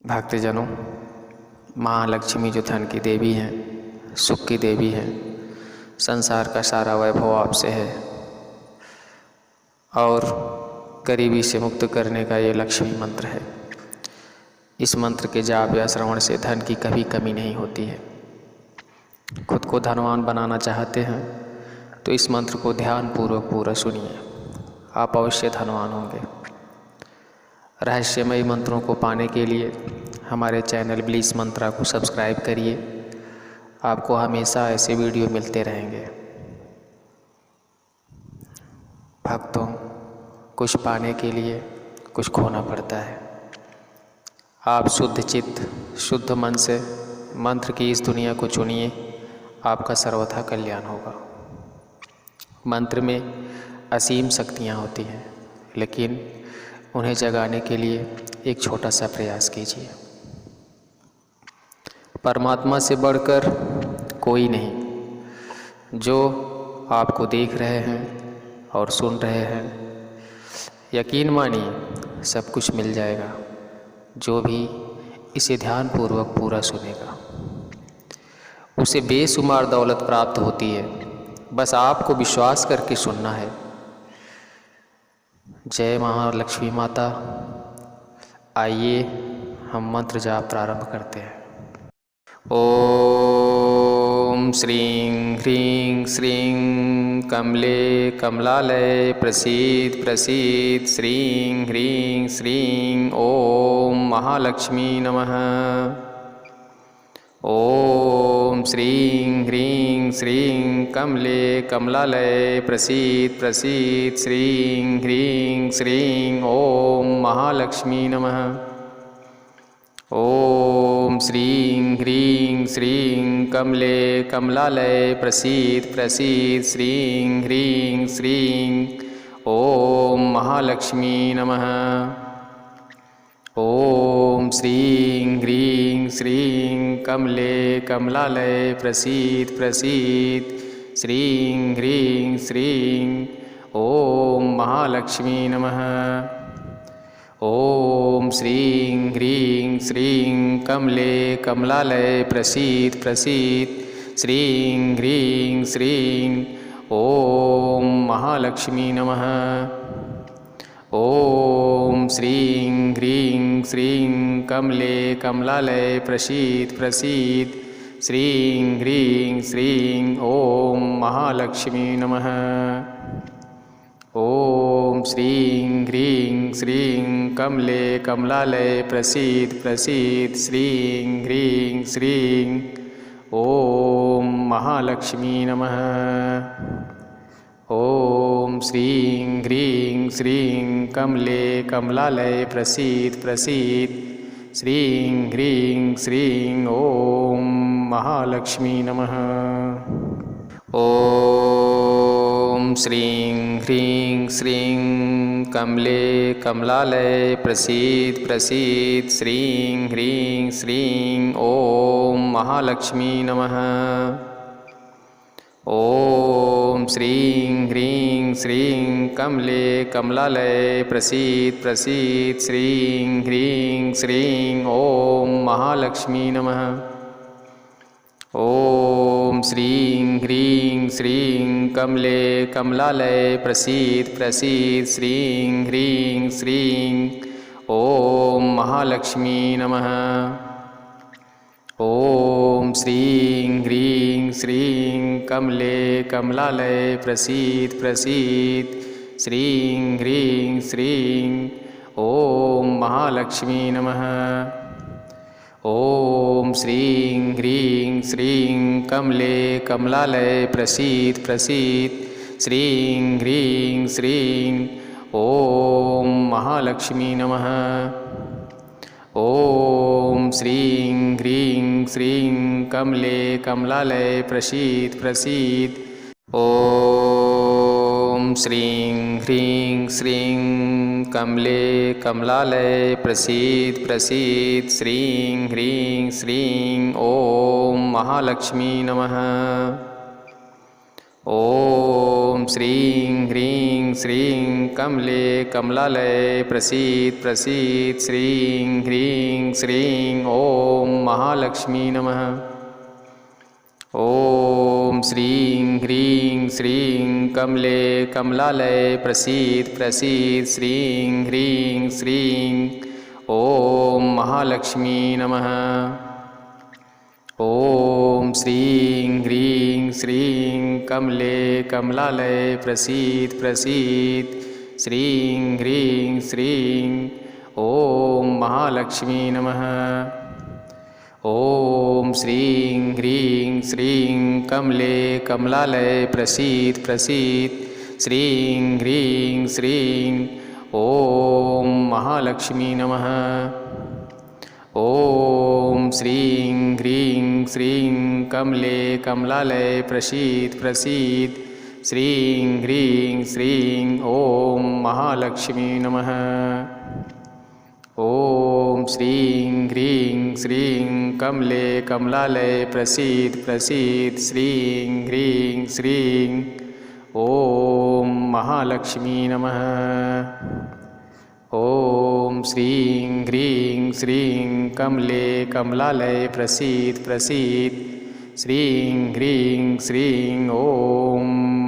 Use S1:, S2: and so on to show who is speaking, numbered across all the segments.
S1: भक्तजनों, माँ लक्ष्मी जो धन की देवी हैं, सुख की देवी हैं, संसार का सारा वैभव आपसे है और गरीबी से मुक्त करने का ये लक्ष्मी मंत्र है। इस मंत्र के जाप या श्रवण से धन की कभी कमी नहीं होती है। खुद को धनवान बनाना चाहते हैं तो इस मंत्र को ध्यानपूर्वक पूरा सुनिए, आप अवश्य धनवान होंगे। रहस्यमयी मंत्रों को पाने के लिए हमारे चैनल ब्लिस मंत्रा को सब्सक्राइब करिए, आपको हमेशा ऐसे वीडियो मिलते रहेंगे। भक्तों, कुछ पाने के लिए कुछ खोना पड़ता है। आप शुद्ध चित्त, शुद्ध मन से मंत्र की इस दुनिया को चुनिए, आपका सर्वथा कल्याण होगा। मंत्र में असीम शक्तियाँ होती हैं, लेकिन उन्हें जगाने के लिए एक छोटा सा प्रयास कीजिए। परमात्मा से बढ़कर कोई नहीं। जो आपको देख रहे हैं और सुन रहे हैं, यकीन मानिए सब कुछ मिल जाएगा। जो भी इसे ध्यानपूर्वक पूरा सुनेगा उसे बेशुमार दौलत प्राप्त होती है। बस आपको विश्वास करके सुनना है। जय महालक्ष्मी माता। आइए हम मंत्र जाप प्रारंभ करते हैं। ओम श्रीं ह्रीं श्रीं कमले कमलालय प्रसीद प्रसीद श्रीं ह्रीं श्रीं ओम महालक्ष्मी नमः। ओम श्रीं ह्रीं श्रीं कमले कमलालय प्रसीद प्रसीद श्रीं ह्रीं श्रीं ओम महालक्ष्मी नमः। ओम श्रीं ह्रीं श्रीं कमले कमलालय प्रसीद प्रसीद श्रीं ह्रीं श्रीं ओम महालक्ष्मी नमः। ओम श्रीं ह्रीं श्रीं कमले कमलालय प्रसीद प्रसीद श्रीं ह्रीं श्रीं ओम महालक्ष्मी नमः। ओम श्रीं ह्रीं श्रीं कमले कमलालय प्रसीद प्रसीद श्रीं ह्रीं श्रीं ओम महालक्ष्मी नमः। ओम श्रीं ह्रीं श्रीं कमले कमलालय प्रसीद प्रसीद श्रीं ह्रीं श्रीं ओम महालक्ष्मी नमः। ओम श्रीं ह्रीं श्रीं कमले कमलालय प्रसीद प्रसीद श्रीं ह्रीं श्रीं ओम महालक्ष्मी नमः। ओम श्रीं ह्रीं श्रीं कमले कमलालय प्रसीद प्रसीद श्रीं ह्रीं श्रीं ओम महालक्ष्मी नमः। ओम श्रीं ह्रीं श्रीं कमले कमलालय प्रसीद प्रसीद श्रीं ह्रीं श्रीं ओम महालक्ष्मी नमः। ओम श्रीं ह्रीं श्रीं कमले कमलालय प्रसीद प्रसीद श्रीं ह्रीं श्रीं ओम महालक्ष्मी नमः। ओम श्रीं ह्रीं श्रीं कमले कमलालय प्रसीद प्रसीद श्रीं ह्रीं श्रीं ओम महालक्ष्मी नमः। ओम श्रीं ह्रीं श्रीं कमले कमलालय प्रसीद प्रसीद श्रीं ह्रीं श्रीं ओम महालक्ष्मी नमः। ओम श्रीं ह्रीं श्रीं कमले कमलालय प्रसीद प्रसीद श्रीं ह्रीं श्रीं ओम महालक्ष्मी नमः। ओम श्रीं ह्रीं श्रीं कमले कमलालय प्रसीद प्रसीद ओम श्रीं ह्रीं श्रीं कमले कमलालय प्रसीद प्रसीद श्रीं ह्रीं श्रीं ओम महालक्ष्मी नमः। ॐ श्रीं ह्रीं श्रीं कमले कमलालये प्रसीद प्रसीद श्रीं ह्रीं श्रीं ॐ महालक्ष्मी नमः। ॐ श्रीं ह्रीं श्रीं कमले कमलालये प्रसीद प्रसीद श्रीं ह्रीं श्रीं ॐ महालक्ष्मी नमः। ॐ श्रीं ह्रीं श्रीं कमले कमलालये प्रसीद प्रसीद श्रीं ह्रीं श्रीं ॐ महालक्ष्मी नमः। ॐ श्रीं ह्रीं श्रीं कमले कमलालये प्रसीद प्रसीद श्रीं ह्रीं श्रीं ॐ महालक्ष्मी नमः। ॐ श्रीं ह्रीं श्रीं कमले कमलालये प्रसीद प्रसीद श्रीं ह्रीं श्रीं ॐ महालक्ष्मी नमः। ॐ श्रीं ह्रीं श्रीं कमले कमलालये प्रसीद प्रसीद श्रीं ह्रीं श्रीं ॐ महालक्ष्मी नमः। ॐ श्रीं ह्रीं श्रीं कमले कमलालये प्रसीद प्रसीद श्रीं ह्रीं श्रीं ॐ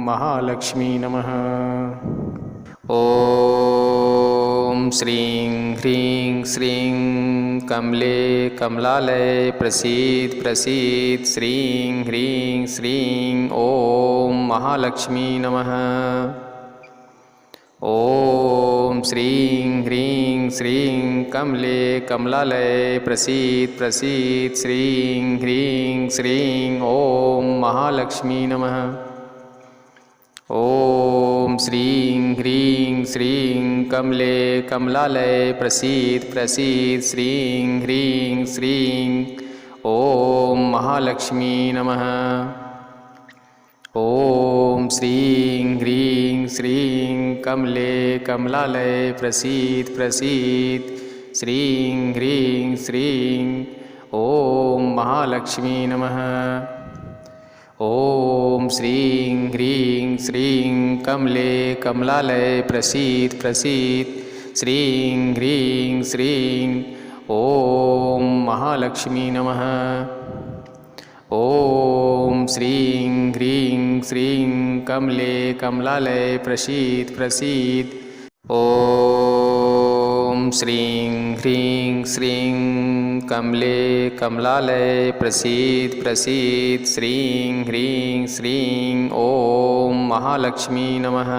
S1: महालक्ष्मी नमः। ॐ श्रीं ह्रीं श्रीं कमले कमलालये प्रसीद प्रसीद श्रीं ह्रीं श्रीं ॐ महालक्ष्मी नमः। ॐ श्रीं ह्रीं श्रीं कमले कमलालये प्रसीद प्रसीद श्रीं ह्रीं श्रीं ॐ महालक्ष्मी नमः। ॐ श्रीं ह्रीं श्रीं कमले कमलालये प्रसीद प्रसीद श्रीं ह्रीं श्रीं ॐ महालक्ष्मी नमः। ॐ श्रीं ह्रीं श्रीं कमले कमलालये प्रसीद प्रसीद श्रीं ह्रीं श्रीं ॐ महालक्ष्मी नमः। ॐ श्रीं ह्रीं श्रीं कमले कमलालये प्रसीद प्रसीद श्रीं ह्रीं श्रीं ॐ महालक्ष्मी नमः। ॐ श्रीं ह्रीं श्रीं कमले कमलालये प्रसीद प्रसीद ॐ श्रीं ह्रीं श्रीं कमले कमलालये प्रसीद प्रसीद श्रीं ह्रीं श्रीं ॐ महालक्ष्मी नमः।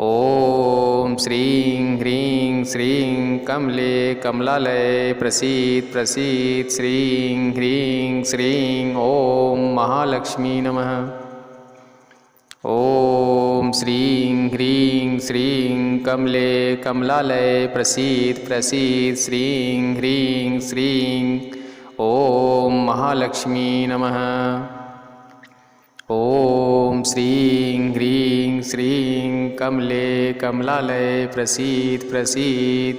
S1: ॐ श्रीं ह्रीं श्रीं कमले कमलालये प्रसीद प्रसीद श्रीं ह्रीं श्रीं ॐ महालक्ष्मी नमः। ॐ श्रीं ह्रीं श्रीं कमले कमलालये प्रसीद प्रसीद श्रीं ह्रीं श्रीं ॐ महालक्ष्मी नमः। ॐ श्रीं ह्रीं श्रीं कमले कमलालये प्रसीद प्रसीद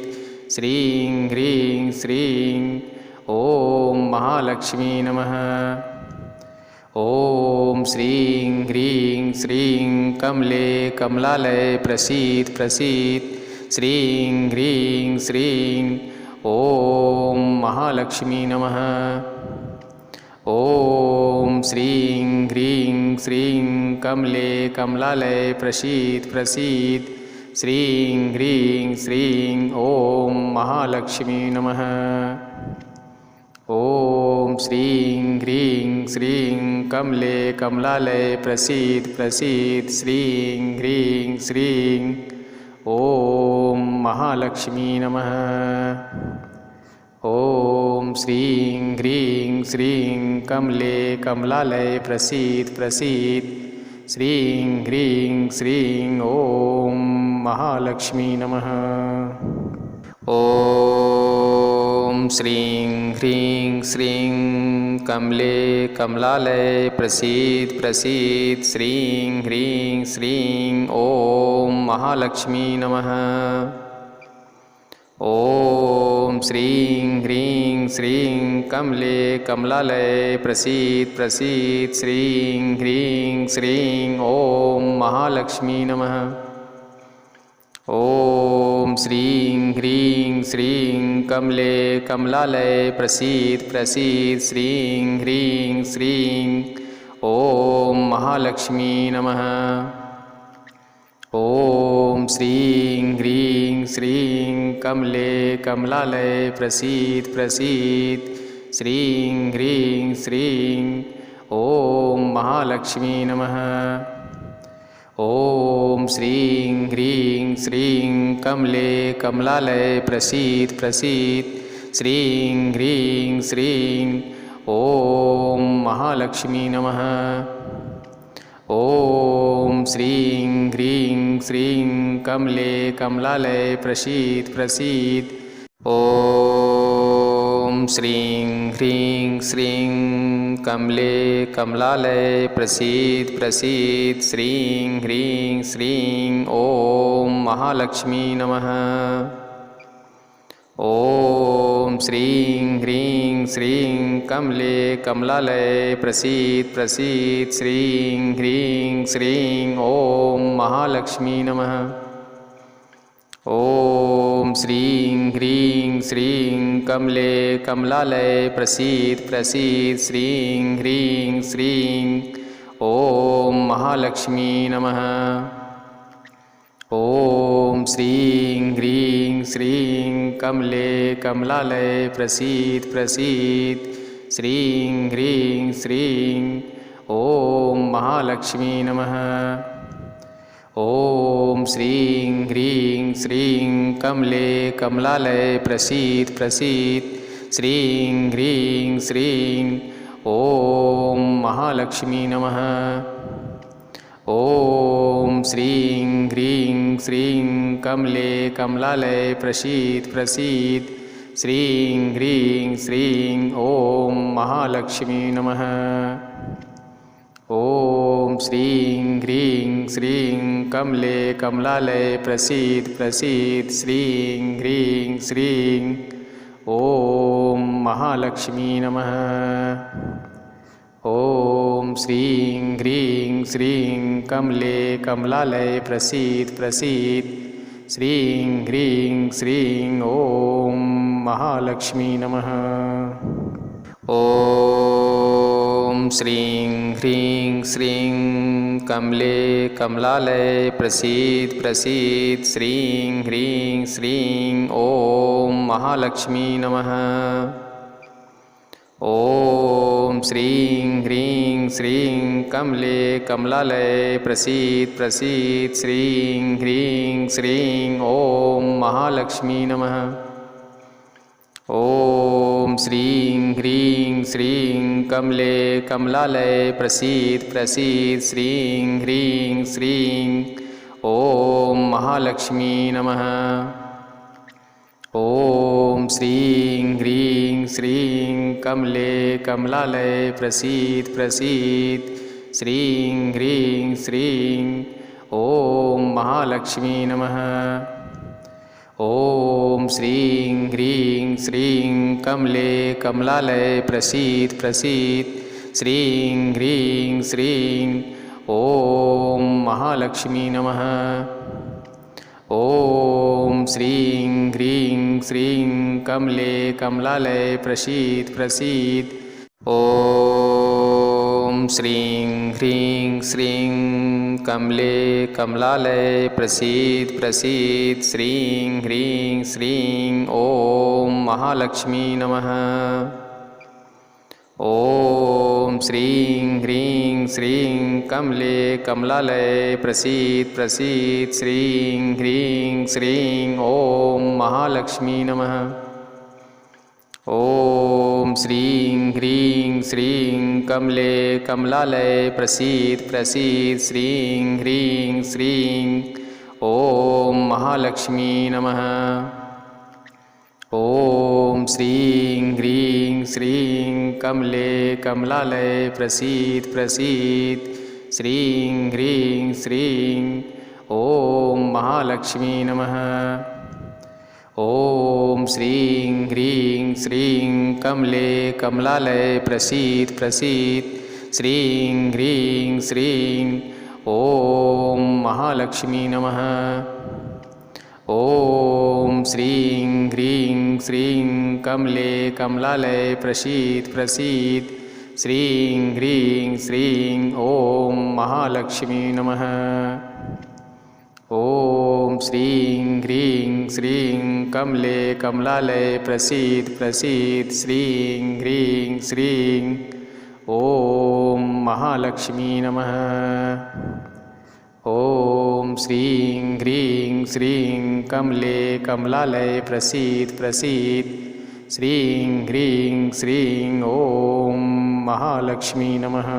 S1: श्रीं ह्रीं श्रीं ॐ महालक्ष्मी नमः। ॐ श्रीं ह्रीं श्रीं कमले कमलालये प्रसीद प्रसीद श्रीं ह्रीं श्रीं ॐ महालक्ष्मी नमः। ॐ श्रीं ह्रीं श्रीं कमले कमलालये प्रसीद प्रसीद श्रीं ह्रीं श्रीं ॐ महालक्ष्मी नमः। ॐ श्रीं ह्रीं श्रीं कमले कमलालये प्रसीद प्रसीद श्रीं ह्रीं श्रीं ॐ महालक्ष्मी नमः। ॐ श्रीं ह्रीं श्रीं कमले कमलालये प्रसीद प्रसीद श्रीं ह्रीं श्रीं ॐ महालक्ष्मी नमः। ॐ श्रीं ह्रीं श्रीं कमले कमलालये प्रसीद प्रसीद श्रीं ह्रीं श्रीं ॐ महालक्ष्मी नमः। ॐ श्रीं ह्रीं श्रीं कमले कमलालये प्रसीद प्रसीद श्रीं ह्रीं श्रीं ॐ महालक्ष्मी नमः। ॐ श्रीं ह्रीं श्रीं कमले कमलालये प्रसीद प्रसीद श्रीं ह्रीं श्रीं ॐ महालक्ष्मी नमः। ॐ श्रीं ह्रीं श्रीं कमले कमलालये प्रसीद प्रसीद श्रीं ह्रीं श्रीं ॐ महालक्ष्मी नमः। ॐ श्रीं ह्रीं श्रीं कमले कमलालये प्रसीद प्रसीद श्रीं ह्रीं श्रीं ॐ महालक्ष्मी नमः। ॐ श्रीं ह्रीं श्रीं कमले कमलालये प्रसीद प्रसीद ॐ श्रीं ह्रीं श्रीं कमले कमलालये प्रसीद प्रसीद श्रीं ह्रीं श्रीं ॐ महालक्ष्मी नमः। ॐ श्रीं ह्रीं श्रीं कमले कमलालये प्रसीद प्रसीद श्रीं ह्रीं श्रीं ॐ महालक्ष्मी नमः। ॐ श्रीं ह्रीं श्रीं कमले कमलालये प्रसीद प्रसीद श्रीं ह्रीं श्रीं ॐ महालक्ष्मी नमः। ॐ श्रीं ह्रीं श्रीं कमले कमलालये प्रसीद प्रसीद श्रीं ह्रीं श्रीं ॐ महालक्ष्मी नमः। ॐ श्रीं ह्रीं श्रीं कमले कमलालये प्रसीद प्रसीद श्रीं ह्रीं श्रीं ॐ महालक्ष्मी नमः। ॐ श्रीं ह्रीं श्रीं कमले कमलालये प्रसीद प्रसीद श्रीं ह्रीं श्रीं ॐ महालक्ष्मी नमः। ॐ श्रीं ह्रीं श्रीं कमले कमलालये प्रसीद प्रसीद श्रीं ह्रीं श्रीं ॐ महालक्ष्मी नमः। ॐ श्रीं ह्रीं श्रीं कमले कमलालये प्रसीद प्रसीद श्रीं ह्रीं श्रीं ॐ महालक्ष्मी नमः। ॐ श्रीं ह्रीं श्रीं कमले कमलालये प्रसीद प्रसीद श्रीं ह्रीं श्रीं ॐ महालक्ष्मी नमः। ॐ श्रीं ह्रीं श्रीं कमले कमलालये प्रसीद प्रसीद श्रीं ह्रीं श्रीं ॐ महालक्ष्मी नमः। ॐ श्रीं ह्रीं श्रीं कमले कमलालये प्रसीद प्रसीद श्रीं ह्रीं श्रीं ॐ महालक्ष्मी नमः। ॐ श्रीं ह्रीं श्रीं कमले कमलालये प्रसीद प्रसीद श्रीं ह्रीं श्रीं ॐ महालक्ष्मी नमः। ॐ श्रीं ह्रीं श्रीं कमले कमलालये प्रसीद प्रसीद श्रीं ह्रीं श्रीं ॐ महालक्ष्मी नमः। ॐ श्रीं ह्रीं श्रीं कमले कमलालये प्रसीद प्रसीद ॐ श्रीं ह्रीं श्रीं कमले कमलालये प्रसीद प्रसीद श्रीं ह्रीं श्रीं ॐ महालक्ष्मी नमः। ॐ श्रीं ह्रीं श्रीं कमले कमलालये प्रसीद प्रसीद श्रीं ह्रीं श्रीं ॐ महालक्ष्मी नमः। ॐ श्रीं ह्रीं श्रीं कमले कमलालये प्रसीद प्रसीद श्रीं ह्रीं श्रीं ॐ महालक्ष्मी नमः। ॐ श्रीं ह्रीं श्रीं कमले कमलालये प्रसीद प्रसीद श्रीं ह्रीं श्रीं ॐ महालक्ष्मी नमः। ॐ श्रीं ह्रीं श्रीं कमले कमलालये प्रसीद प्रसीद श्रीं ह्रीं श्रीं ॐ महालक्ष्मी नमः। ॐ श्रीं ह्रीं श्रीं कमले कमलालये प्रसीद प्रसीद श्रीं ह्रीं श्रीं ॐ महालक्ष्मी नमः। ॐ श्रीं ह्रीं श्रीं कमले कमलालये प्रसीद प्रसीद श्रीं ह्रीं श्रीं ॐ महालक्ष्मी नमः। ॐ श्रीं ह्रीं श्रीं कमले कमलालये प्रसीद प्रसीद श्रीं ह्रीं श्रीं ॐ महालक्ष्मी नमः।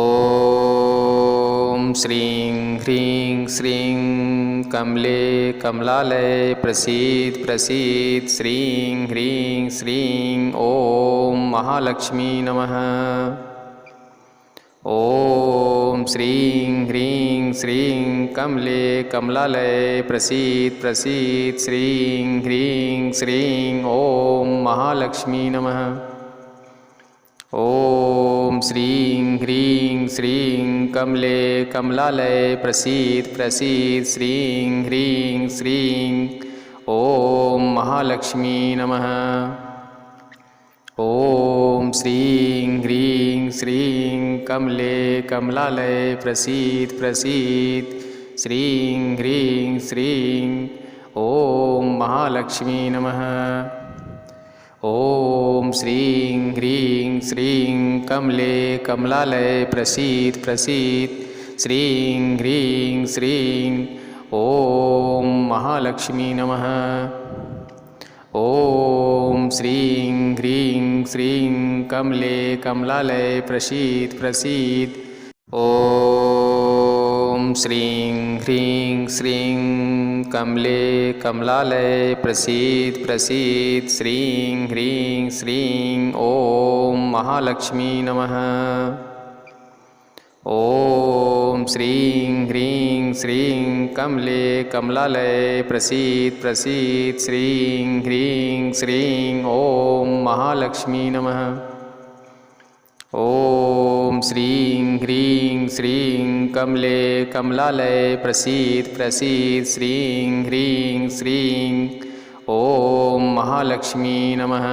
S1: ॐ श्रीं ह्रीं श्रीं कमले कमलालये प्रसीद प्रसीद श्रीं ह्रीं श्रीं ॐ महालक्ष्मी नमः। ॐ श्रीं ह्रीं श्रीं कमले कमलालये प्रसीद प्रसीद श्रीं ह्रीं श्रीं ॐ महालक्ष्मी नमः। ॐ श्रीं ह्रीं श्रीं कमले कमलालये प्रसीद प्रसीद श्रीं ह्रीं श्रीं ॐ महालक्ष्मी नमः। ॐ श्रीं ह्रीं श्रीं कमले कमलालये प्रसीद प्रसीद श्रीं ह्रीं श्रीं ॐ महालक्ष्मी नमः। ॐ श्रीं ह्रीं श्रीं कमले कमलालये प्रसीद प्रसीद श्रीं ह्रीं श्रीं ॐ महालक्ष्मी नमः। ॐ श्रीं ह्रीं श्रीं कमले कमलालये प्रसीद प्रसीद ॐ श्रीं ह्रीं श्रीं कमले कमलालये प्रसीद प्रसीद श्रीं ह्रीं श्रीं ॐ महालक्ष्मी नमः। ॐ श्रीं ह्रीं श्रीं कमले कमलालये प्रसीद प्रसीद श्रीं ह्रीं श्रीं ॐ महालक्ष्मी नमः। ॐ श्रीं ह्रीं श्रीं कमले कमलालये प्रसीद प्रसीद श्रीं ह्रीं श्रीं ॐ महालक्ष्मी नमः।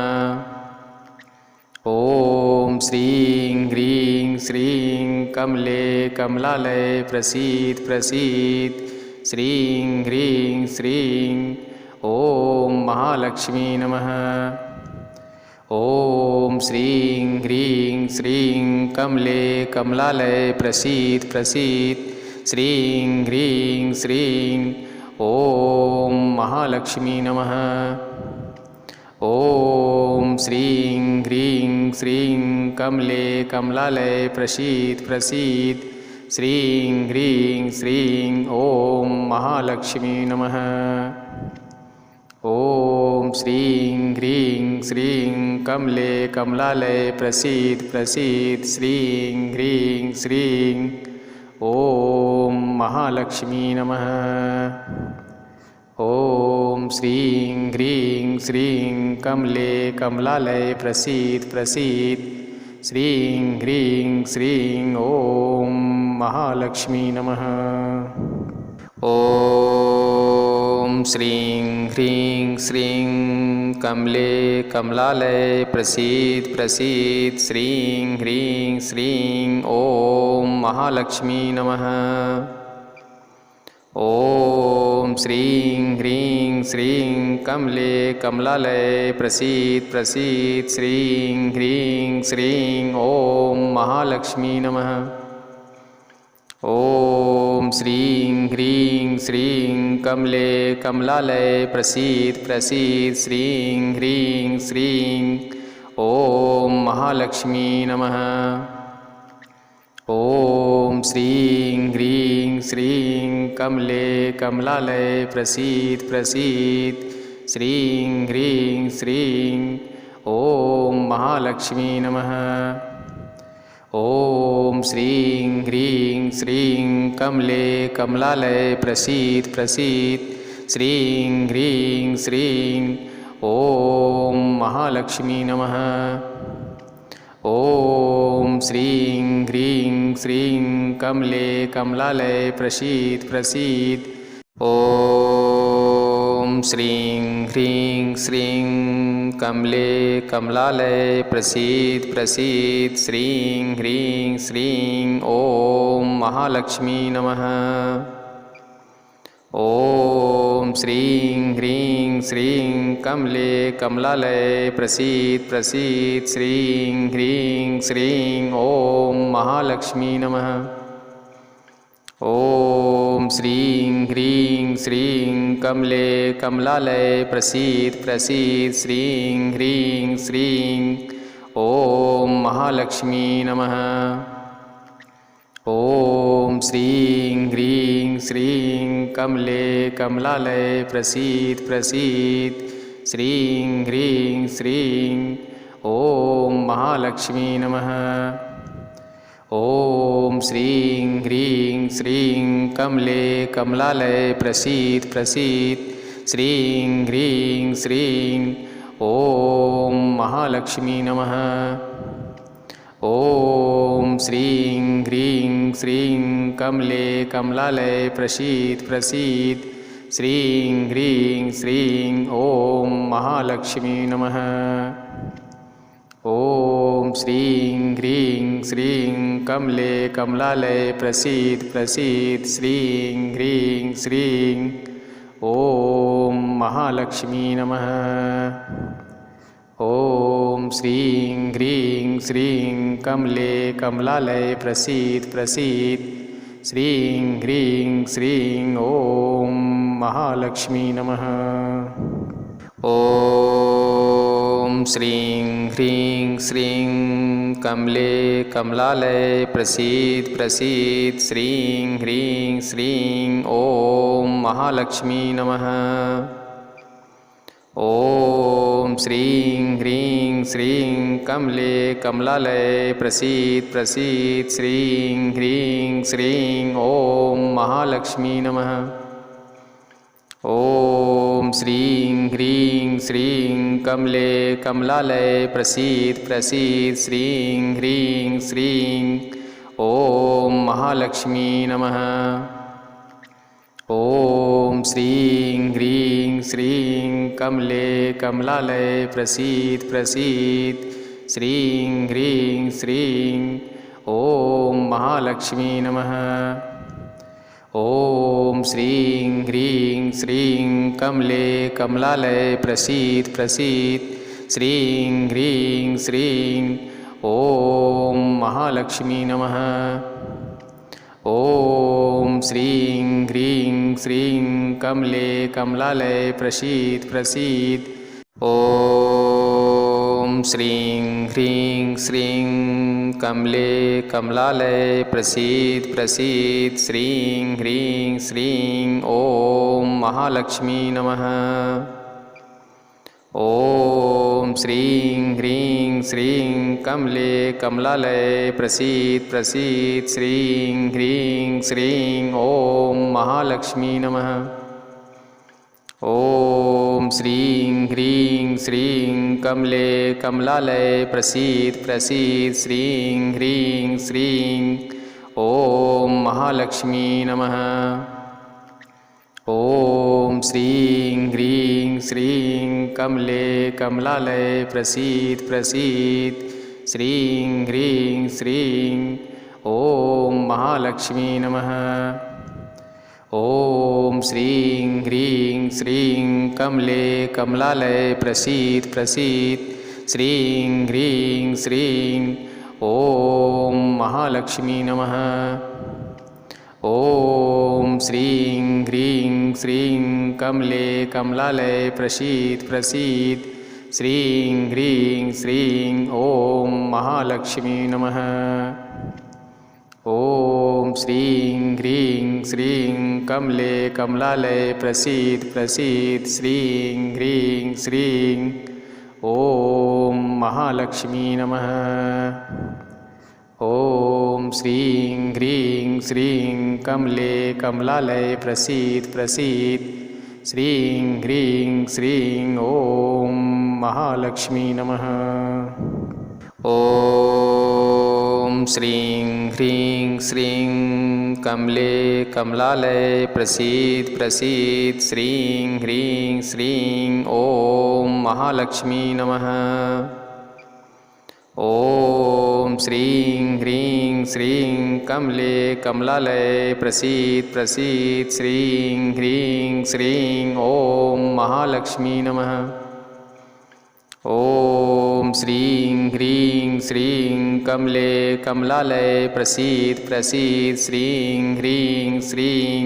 S1: ॐ श्रीं ह्रीं श्रीं कमले कमलालये प्रसीद प्रसीद श्रीं ह्रीं श्रीं ॐ महालक्ष्मी नमः। ॐ श्रीं ह्रीं श्रीं कमले कमलालये प्रसीद प्रसीद श्रीं ह्रीं श्रीं ॐ महालक्ष्मी नमः। ॐ श्रीं ह्रीं श्रीं कमले कमलालये प्रसीद प्रसीद श्रीं ह्रीं श्रीं ॐ महालक्ष्मी नमः। ॐ श्रीं ह्रीं श्रीं कमले कमलालये प्रसीद प्रसीद श्रीं ह्रीं श्रीं ॐ महालक्ष्मी नमः। ॐ श्रीं ह्रीं श्रीं कमले कमलालये प्रसीद प्रसीद श्रीं ह्रीं श्रीं ॐ महालक्ष्मी नमः। ॐ श्रीं ह्रीं श्रीं कमले कमलालये प्रसीद प्रसीद श्रीं ह्रीं श्रीं ॐ महालक्ष्मी नमः। ॐ श्रीं ह्रीं श्रीं कमले कमलालये प्रसीद प्रसीद श्रीं ह्रीं श्रीं ॐ महालक्ष्मी नमः। ॐ श्रीं ह्रीं श्रीं कमले कमलालये प्रसीद प्रसीद श्रीं ह्रीं श्रीं ॐ महालक्ष्मी नमः। ॐ श्रीं ह्रीं श्रीं कमले कमलालये प्रसीद प्रसीद श्रीं ह्रीं श्रीं ॐ महालक्ष्मी नमः। ॐ श्रीं ह्रीं श्रीं कमले कमलालये प्रसीद प्रसीद श्रीं ह्रीं श्रीं ॐ महालक्ष्मी नमः। ॐ श्रीं ह्रीं श्रीं कमले कमलालये प्रसीद प्रसीद। ॐ श्रीं ह्रीं श्रीं कमले कमलालये प्रसीद प्रसीद। श्रीं ह्रीं श्रीं ॐ महालक्ष्मी नमः। ॐ श्रीं ह्रीं श्रीं कमले कमलालये प्रसीद प्रसीद। श्रीं ह्रीं श्रीं ॐ महालक्ष्मी नमः। ॐ श्रीं ह्रीं श्रीं कमले कमलालये प्रसीद प्रसीद। श्रीं ह्रीं श्रीं ॐ महालक्ष्मी नमः। ॐ श्रीं ह्रीं श्रीं कमले कमलालये प्रसीद प्रसीद। श्रीं ह्रीं श्रीं ॐ महालक्ष्मी नमः। ॐ श्रीं ह्रीं श्रीं कमले कमलालये प्रसीद प्रसीद। श्रीं ह्रीं श्रीं ॐ महालक्ष्मी नमः। ॐ श्रीं ह्रीं श्रीं कमले कमलालये प्रसीद प्रसीद। श्रीं ह्रीं श्रीं ॐ महालक्ष्मी नमः। ॐ श्रीं ह्रीं श्रीं कमले कमलालये प्रसीद प्रसीद। श्रीं ह्रीं श्रीं ॐ महालक्ष्मी नमः। ॐ श्रीं ह्रीं श्रीं कमले कमलालये प्रसीद प्रसीद। श्रीं ह्रीं श्रीं ॐ महालक्ष्मी नमः। ॐ श्रीं ह्रीं श्रीं कमले कमलालये प्रसीद प्रसीद। श्रीं ह्रीं श्रीं ॐ महालक्ष्मी नमः। ॐ श्रीं ह्रीं श्रीं कमले कमलालये प्रसीद प्रसीद। श्रीं ह्रीं श्रीं ॐ महालक्ष्मी नमः। ॐ श्रीं ह्रीं श्रीं कमले कमलालये प्रसीद प्रसीद। श्रीं ह्रीं श्रीं ॐ महालक्ष्मी नमः। ॐ श्रीं ह्रीं श्रीं कमले कमलालये प्रसीद प्रसीद। श्रीं ह्रीं श्रीं ॐ महालक्ष्मी नमः। ॐ श्रीं ह्रीं श्रीं कमले कमलालये प्रसीद प्रसीद। श्रीं ह्रीं श्रीं ॐ महालक्ष्मी नमः। ॐ श्रीं ह्रीं श्रीं कमले कमलालये प्रसीद प्रसीद। ॐ श्रीं ह्रीं श्रीं कमले कमलालये प्रसीद प्रसीद। श्रीं ह्रीं श्रीं ॐ महालक्ष्मी नमः। ॐ श्रीं ह्रीं श्रीं कमले कमलालये प्रसीद प्रसीद। श्रीं ह्रीं श्रीं ॐ महालक्ष्मी नमः। ॐ श्रीं ह्रीं श्रीं कमले कमलालये प्रसीद प्रसीद। श्रीं ह्रीं श्रीं ॐ महालक्ष्मी नमः। ॐ श्रीं ह्रीं श्रीं कमले कमलालये प्रसीद प्रसीद। श्रीं ह्रीं श्रीं ॐ महालक्ष्मी नमः। ॐ श्रीं ह्रीं श्रीं कमले कमलालये प्रसीद प्रसीद। श्रीं ह्रीं श्रीं ॐ महालक्ष्मी नमः। ॐ श्रीं ह्रीं श्रीं कमले कमलालये प्रसीद प्रसीद। श्रीं ह्रीं श्रीं ॐ महालक्ष्मी नमः। ॐ श्रीं ह्रीं श्रीं कमले कमलालये प्रसीद प्रसीद। श्रीं ह्रीं श्रीं ॐ महालक्ष्मी नमः। ॐ श्रीं ह्रीं श्रीं कमले कमलालये प्रसीद प्रसीद। श्रीं ह्रीं श्रीं ॐ महालक्ष्मी नमः। ॐ श्रीं ह्रीं श्रीं कमले कमलालय प्रसीद प्रसीद श्रीं ह्रीं श्रीं ॐ महालक्ष्मी नमः। ॐ श्रीं ह्रीं श्रीं कमले कमलालय प्रसीद प्रसीद श्रीं ह्रीं श्रीं ॐ महालक्ष्मी नमः। ॐ श्रीं ह्रीं श्रीं कमले कमलालय प्रसीद प्रसीद श्रीं ह्रीं श्रीं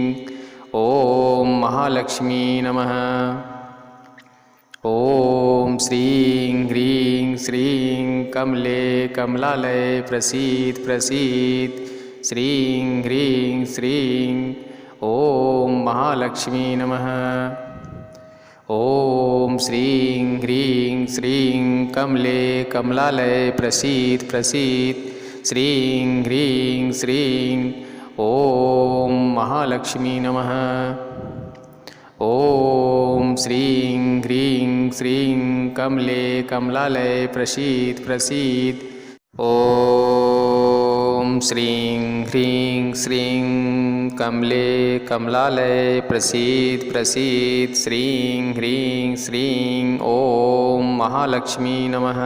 S1: ॐ महालक्ष्मी नमः। ॐ श्रीं ह्रीं श्रीं कमले कमलालय प्रसीद प्रसीद श्रीं ह्रीं श्रीं ॐ महालक्ष्मी नमः। ॐ श्रीं ह्रीं श्रीं कमले कमलालय प्रसीद प्रसीद श्रीं ह्रीं श्रीं ॐ महालक्ष्मी नमः। ॐ श्रीं ह्रीं श्रीं कमले कमलालय प्रसीद प्रसीद ॐ श्रीं ह्रीं श्रीं कमले कमलालय प्रसीद प्रसीद श्रीं ह्रीं श्रीं ॐ महालक्ष्मी नमः।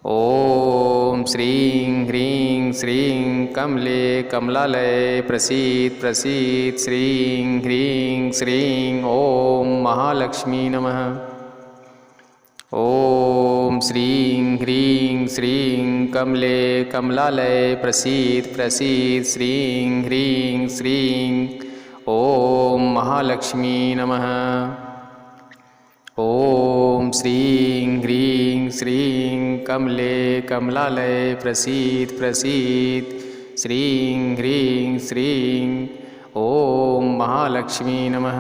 S1: ॐ श्रीं ह्रीं श्रीं कमले कमलालय प्रसीद प्रसीद श्रीं ह्रीं श्रीं ॐ महालक्ष्मी नमः। ॐ श्रीं ह्रीं श्रीं कमले कमलालय प्रसीद प्रसीद श्रीं ह्रीं श्रीं ॐ महालक्ष्मी नमः। ॐ श्रीं ह्रीं श्रीं कमले कमलालय प्रसीद प्रसीद श्रीं ह्रीं श्रीं ॐ महालक्ष्मी नमः।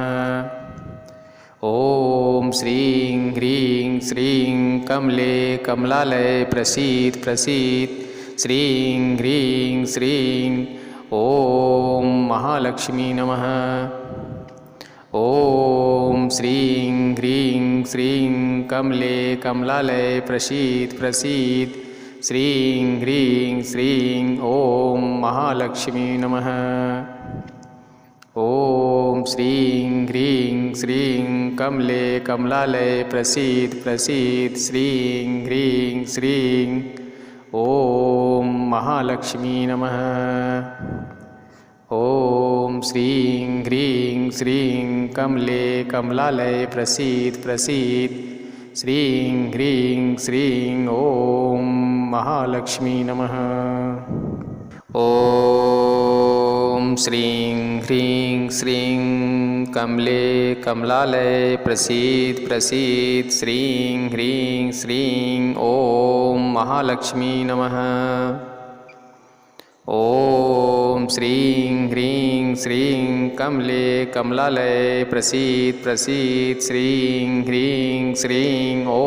S1: ॐ श्रीं ह्रीं श्रीं कमले कमलालय प्रसीद प्रसीद श्रीं ह्रीं श्रीं ॐ महालक्ष्मी नमः। ॐ श्रीं ह्रीं श्रीं कमले कमलालय प्रसीद प्रसीद श्रीं ह्रीं श्रीं ॐ महालक्ष्मी नमः। ॐ श्रीं ह्रीं श्रीं कमले कमलालय प्रसीद प्रसीद श्रीं ह्रीं श्रीं ॐ महालक्ष्मी नमः। ॐ श्रीं ह्रीं श्रीं कमले कमलालय प्रसीद प्रसीद श्रीं ह्रीं श्रीं ॐ महालक्ष्मी नमः। ॐ श्रीं ह्रीं श्रीं कमले कमलालय प्रसीद प्रसीद श्रीं ह्रीं श्रीं ॐ महालक्ष्मी नमः। ॐ श्रीं ह्रीं श्रीं कमले कमलालय प्रसीद प्रसीद श्रीं ह्रीं श्रीं ॐ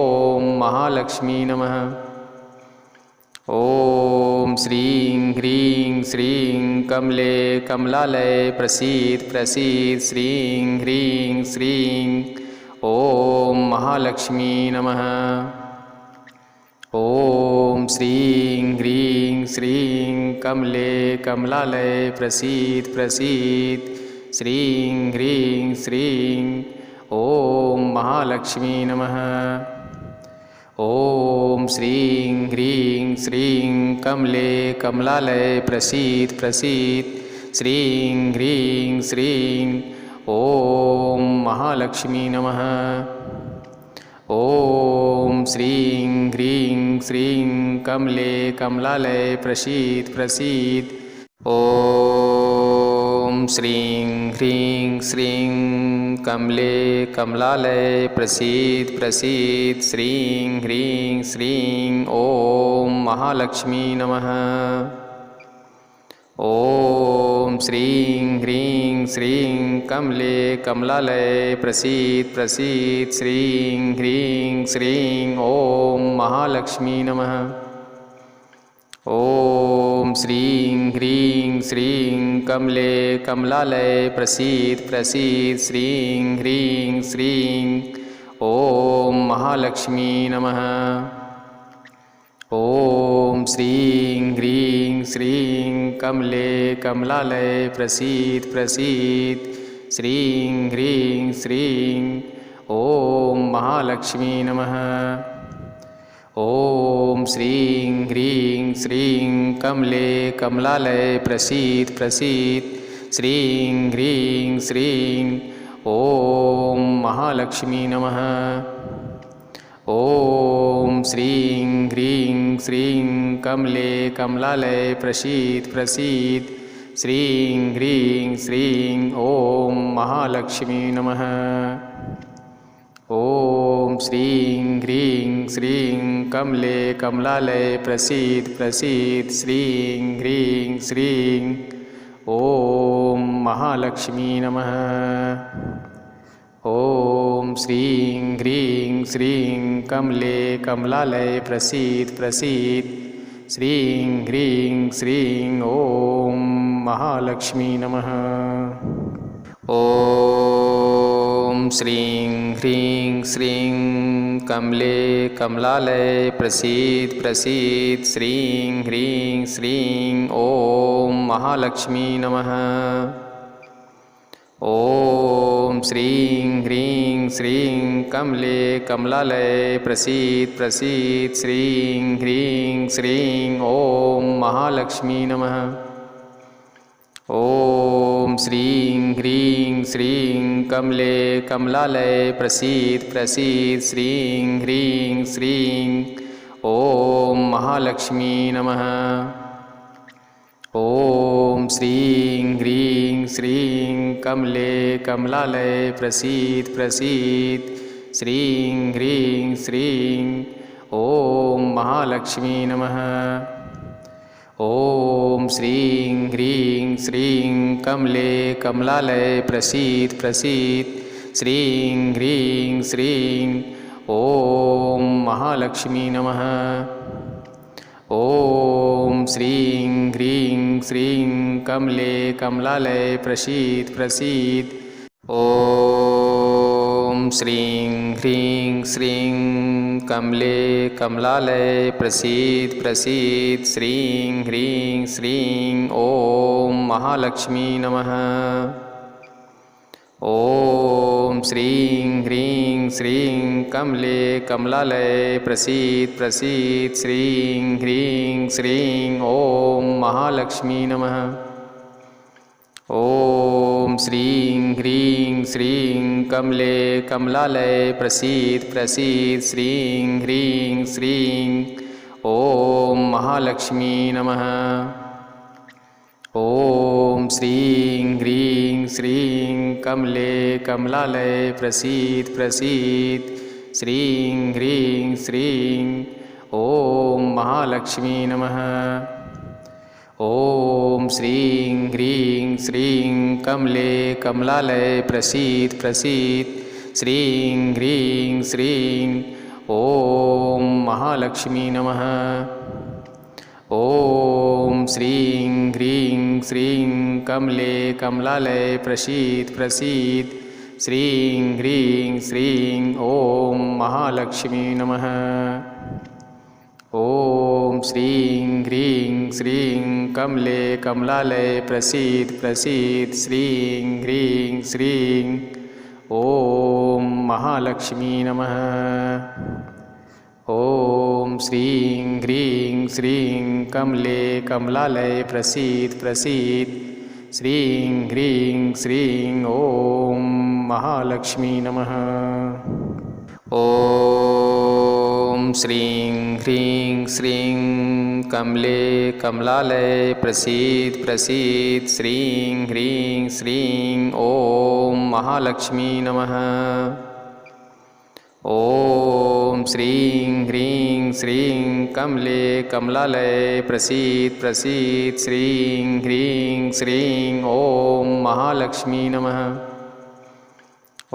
S1: महालक्ष्मी नमः। ॐ श्रीं ह्रीं श्रीं कमले कमलालय प्रसीद प्रसीद श्रीं ह्रीं श्रीं ॐ महालक्ष्मी नमः। ॐ श्रीं ह्रीं श्रीं कमले कमलालय प्रसीद प्रसीद श्रीं ह्रीं श्रीं ॐ महालक्ष्मी नमः। ॐ श्रीं ह्रीं श्रीं कमले कमलालय प्रसीद प्रसीद श्रीं ह्रीं श्रीं ॐ महालक्ष्मी नमः। ॐ श्रीं ह्रीं श्रीं कमले कमलालय प्रसीद प्रसीद ॐ श्रीं ह्रीं श्रीं कमले कमलालय प्रसीद प्रसीद श्रीं ह्रीं श्रीं ॐ महालक्ष्मी नमः। ॐ श्रीं ह्रीं श्रीं कमले कमलालय प्रसीद प्रसीद श्रीं ह्रीं श्रीं ॐ महालक्ष्मी नमः। ॐ श्रीं ह्रीं श्रीं कमले कमलालये प्रसीद प्रसीद श्रीं ह्रीं श्रीं ॐ महालक्ष्मी नमः। ॐ श्रीं ह्रीं श्रीं कमले कमलालये प्रसीद प्रसीद श्रीं ह्रीं श्रीं ॐ महालक्ष्मी नमः। ॐ श्रीं ह्रीं श्रीं कमले कमलालये प्रसीद प्रसीद श्रीं ह्रीं श्रीं ॐ महालक्ष्मी नमः। ॐ श्रीं ह्रीं श्रीं कमले कमलालये प्रसीद प्रसीद श्रीं ह्रीं श्रीं ॐ महालक्ष्मी नमः। ॐ श्रीं ह्रीं श्रीं कमले कमलालये प्रसीद प्रसीद श्रीं ह्रीं श्रीं ॐ महालक्ष्मी नमः। ॐ श्रीं ह्रीं श्रीं कमले कमलालये प्रसीद प्रसीद श्रीं ह्रीं श्रीं ॐ महालक्ष्मी नमः। ॐ श्रीं ह्रीं श्रीं कमले कमलालये प्रसीद प्रसीद श्रीं ह्रीं श्रीं ॐ महालक्ष्मी नमः। ॐ श्रीं ह्रीं श्रीं कमले कमलालये प्रसीद प्रसीद श्रीं ह्रीं श्रीं ॐ महालक्ष्मी नमः। ॐ श्रीं ह्रीं श्रीं कमले कमलालये प्रसीद प्रसीद श्रीं ह्रीं श्रीं ॐ महालक्ष्मी नमः। ॐ श्रीं ह्रीं श्रीं कमले कमलालये प्रसीद प्रसीद श्रीं ह्रीं श्रीं ॐ महालक्ष्मी नमः। ॐ श्रीं ह्रीं श्रीं कमले कमलालये प्रसीद प्रसीद श्रीं ह्रीं श्रीं ॐ महालक्ष्मी नमः। ॐ श्रीं ह्रीं श्रीं कमले कमलालये प्रसीद प्रसीद ॐ श्रीं ह्रीं श्रीं कमले कमलालये प्रसीद प्रसीद श्रीं ह्रीं श्रीं ॐ महालक्ष्मी नमः। ॐ श्रीं ह्रीं श्रीं कमले कमलालये प्रसीद प्रसीद श्रीं ह्रीं श्रीं ॐ महालक्ष्मी नमः। ॐ श्रीं ह्रीं श्रीं कमले कमलालये प्रसीद प्रसीद श्रीं ह्रीं श्रीं ॐ महालक्ष्मी नमः। ॐ श्रीं ह्रीं श्रीं कमले कमलालये प्रसीद प्रसीद श्रीं ह्रीं श्रीं ॐ महालक्ष्मी नमः। ॐ श्रीं ह्रीं श्रीं कमले कमलालये प्रसीद प्रसीद श्रीं ह्रीं श्रीं ॐ महालक्ष्मी नमः। ॐ श्रीं ह्रीं श्रीं कमले कमलालये प्रसीद प्रसीद श्रीं ह्रीं श्रीं ॐ महालक्ष्मी नमः। ॐ श्रीं ह्रीं श्रीं कमले कमलालये प्रसीद प्रसीद श्रीं ह्रीं श्रीं ॐ महालक्ष्मी नमः। ॐ श्रीं ह्रीं श्रीं कमले कमलालये प्रसीद प्रसीद श्रीं ह्रीं श्रीं ॐ महालक्ष्मी नमः। ॐ श्रीं ह्रीं श्रीं कमले कमलालये प्रसीद प्रसीद श्रीं ह्रीं श्रीं ॐ महालक्ष्मी नमः। ॐ श्रीं ह्रीं श्रीं कमले कमलालये प्रसीद प्रसीद श्रीं ह्रीं श्रीं ॐ महालक्ष्मी नमः।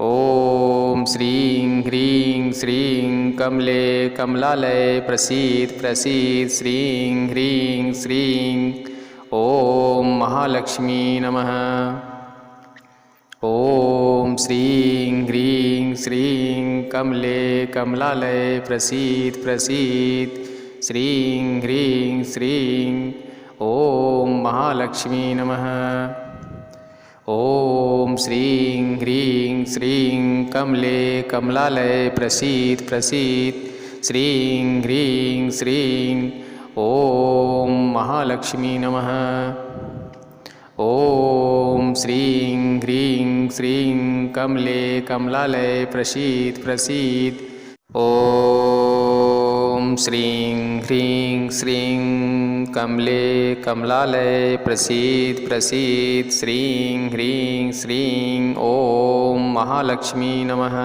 S1: ॐ श्रीं ह्रीं श्रीं कमले कमलालये प्रसीद प्रसीद श्रीं ह्रीं श्रीं ॐ महालक्ष्मी नमः। ॐ श्रीं ह्रीं श्रीं कमले कमलालये प्रसीद प्रसीद श्रीं ह्रीं श्रीं ॐ महालक्ष्मी नमः। ॐ श्रीं ह्रीं श्रीं कमले कमलालये प्रसीद प्रसीद श्रीं ह्रीं श्रीं ॐ महालक्ष्मी नमः। ॐ श्रीं ह्रीं श्रीं कमले कमलालये प्रसीद प्रसीद ॐ श्रीं ह्रीं श्रीं कमले कमलालये प्रसीद प्रसीद श्रीं ह्रीं श्रीं ॐ महालक्ष्मी नमः।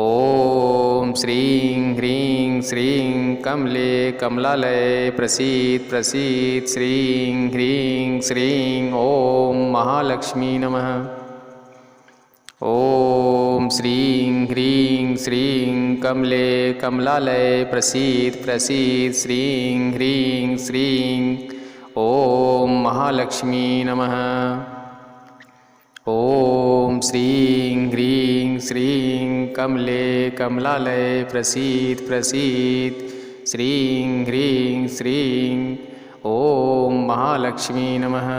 S1: ॐ श्रीं ह्रीं श्रीं कमले कमलालये प्रसीद प्रसीद श्रीं ह्रीं श्रीं ॐ महालक्ष्मी नमः। ॐ श्रीं ह्रीं श्रीं कमले कमलालये प्रसीद प्रसीद श्रीं ह्रीं श्रीं ॐ महालक्ष्मी नमः। ॐ श्रीं ह्रीं श्रीं कमले कमलालये प्रसीद प्रसीद श्रीं ह्रीं श्रीं ॐ महालक्ष्मी नमः।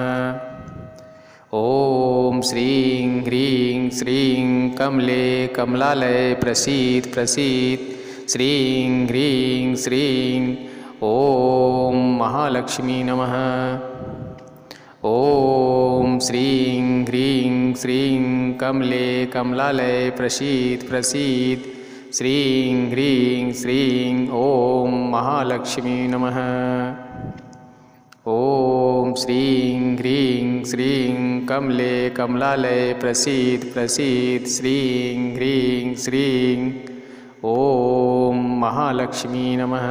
S1: ॐ श्रीं ह्रीं श्रीं कमले कमलालये प्रसीद प्रसीद श्रीं ह्रीं श्रीं ॐ महालक्ष्मी नमः। ॐ श्रीं ह्रीं श्रीं कमले कमलालये प्रसीद प्रसीद श्रीं ह्रीं श्रीं ॐ महालक्ष्मी नमः। ॐ श्रीं ह्रीं श्रीं कमले कमलालये प्रसीद प्रसीद श्रीं ह्रीं श्रीं ॐ महालक्ष्मी नमः।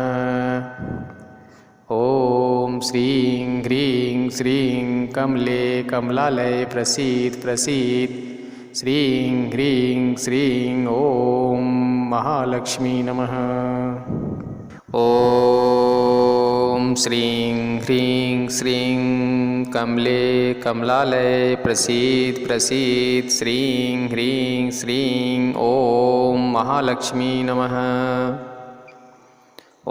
S1: ॐ श्रीं ह्रीं श्रीं कमले कमलालये प्रसीद प्रसीद श्रीं ह्रीं श्रीं ॐ महालक्ष्मी नमः। ॐ श्रीं ह्रीं श्रीं कमले कमलालये प्रसीद प्रसीद श्रीं ह्रीं श्रीं ॐ महालक्ष्मी नमः।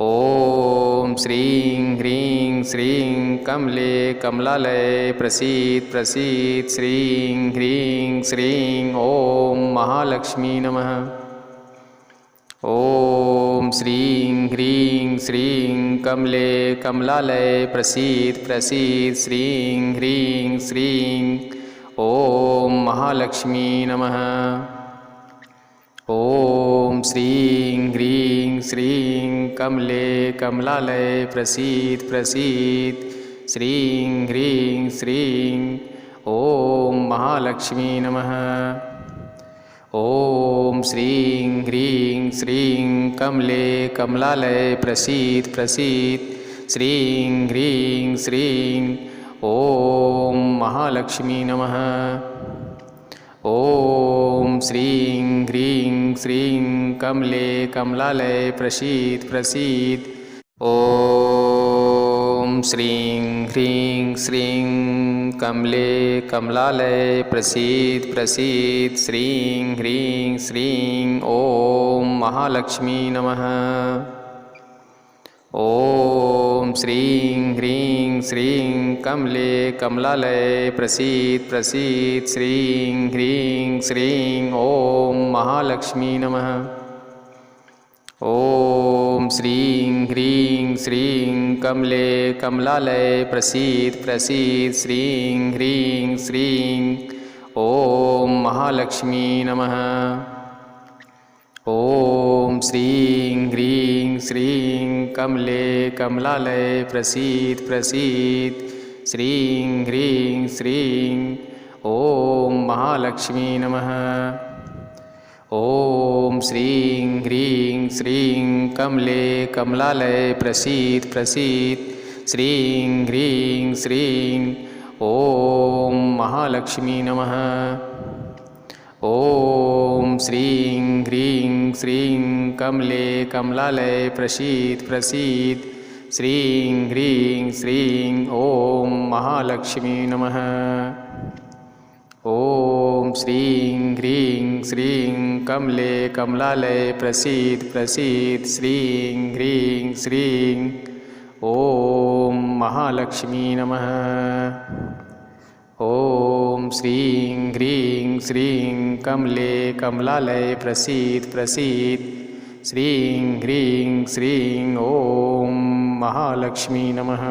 S1: ॐ श्रीं ह्रीं श्रीं कमले कमलालये प्रसीद प्रसीद श्रीं ह्रीं श्रीं ॐ महालक्ष्मी नमः। ॐ श्रीं ह्रीं श्रीं कमले कमलालये प्रसीद प्रसीद श्रीं ह्रीं श्रीं ॐ महालक्ष्मी नमः। ॐ श्रीं ह्रीं श्रीं कमले कमलालये प्रसीद प्रसीद श्रीं ह्रीं श्रीं ॐ महालक्ष्मी नमः। ॐ श्रीं ह्रीं श्रीं कमले कमलालये प्रसीद प्रसीद श्रीं ह्रीं श्रीं ॐ महालक्ष्मी नमः। ॐ श्रीं ह्रीं श्रीं कमले कमलालये प्रसीद प्रसीद ॐ श्रीं ह्रीं श्रीं कमले कमलालये प्रसीद प्रसीद श्रीं ह्रीं श्रीं ॐ महालक्ष्मी नमः। ॐ श्रीं ह्रीं श्रीं कमले कमलालये प्रसीद प्रसीद श्रीं ह्रीं श्रीं ॐ महालक्ष्मी नमः। ॐ श्रीं ह्रीं श्रीं कमले कमलालये प्रसीद प्रसीद श्रीं ह्रीं श्रीं ॐ महालक्ष्मी नमः। ॐ श्रीं ह्रीं श्रीं कमले कमलालये प्रसीद प्रसीद श्रीं ह्रीं श्रीं ॐ महालक्ष्मी नमः। ॐ श्रीं ह्रीं श्रीं कमले कमलालये प्रसीद प्रसीद श्रीं ह्रीं श्रीं ॐ महालक्ष्मी नमः। ॐ श्रीं ह्रीं श्रीं कमले कमलालये प्रसीद प्रसीद श्रीं ह्रीं श्रीं ॐ महालक्ष्मी नमः। ॐ श्रीं ह्रीं श्रीं कमले कमलालये प्रसीद प्रसीद श्रीं ह्रीं श्रीं ॐ महालक्ष्मी नमः। ॐ श्रीं ह्रीं श्रीं कमले कमलालये प्रसीद प्रसीद श्रीं ह्रीं श्रीं ॐ महालक्ष्मी नमः।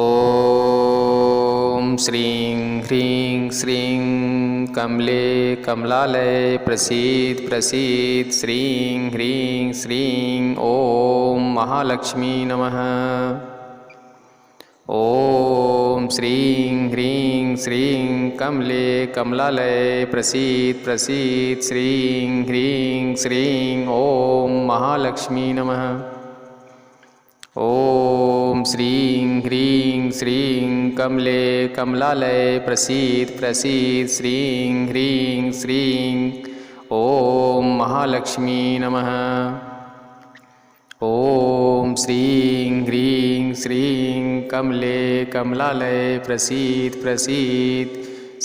S1: ॐ श्रीं ह्रीं श्रीं कमले कमलालये प्रसीद प्रसीद श्रीं ह्रीं श्रीं ॐ महालक्ष्मी नमः। ॐ श्रीं ह्रीं श्रीं कमले कमलालये प्रसीद प्रसीद श्रीं ह्रीं श्रीं ॐ महालक्ष्मी नमः। ॐ श्रीं ह्रीं श्रीं कमले कमलालये प्रसीद प्रसीद श्रीं ह्रीं श्रीं ॐ महालक्ष्मी नमः। ॐ श्रीं ह्रीं श्रीं कमले कमलालये प्रसीद प्रसीद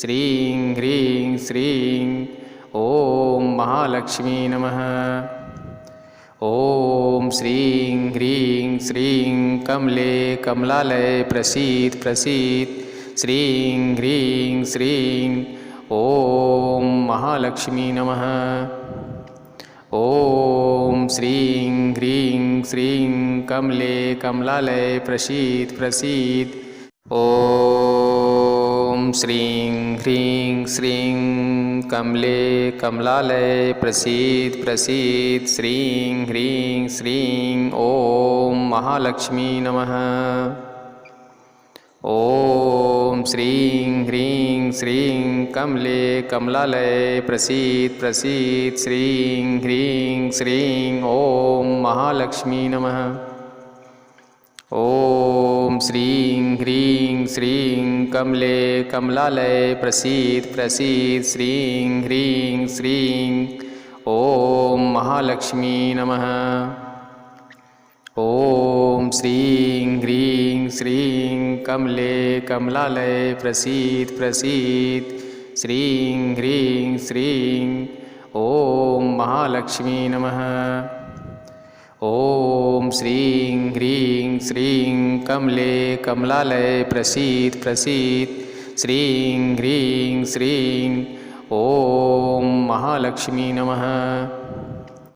S1: श्रीं ह्रीं श्रीं ॐ महालक्ष्मी नमः। ॐ श्रीं ह्रीं श्रीं कमले कमलालये प्रसीद प्रसीद श्रीं ह्रीं श्रीं ॐ महालक्ष्मी नमः। ॐ श्रीं ह्रीं श्रीं कमले कमलालये प्रसीद प्रसीद ॐ श्रीं ह्रीं श्रीं कमले कमलालये प्रसीद प्रसीद श्रीं ह्रीं श्रीं ॐ महालक्ष्मी नमः। ॐ श्रीं ह्रीं श्रीं कमले कमलालये प्रसीद प्रसीद श्रीं ह्रीं श्रीं ॐ महालक्ष्मी नमः। ॐ श्रीं ह्रीं श्रीं कमले कमलालये प्रसीद प्रसीद श्रीं ह्रीं श्रीं ॐ महालक्ष्मी नमः। ॐ श्रीं ह्रीं श्रीं कमले कमलालये प्रसीद प्रसीद श्रीं ह्रीं श्रीं ॐ महालक्ष्मी नमः। ॐ श्रीं ह्रीं श्रीं कमले कमलालये प्रसीद प्रसीद श्रीं ह्रीं श्रीं ॐ महालक्ष्मी नमः।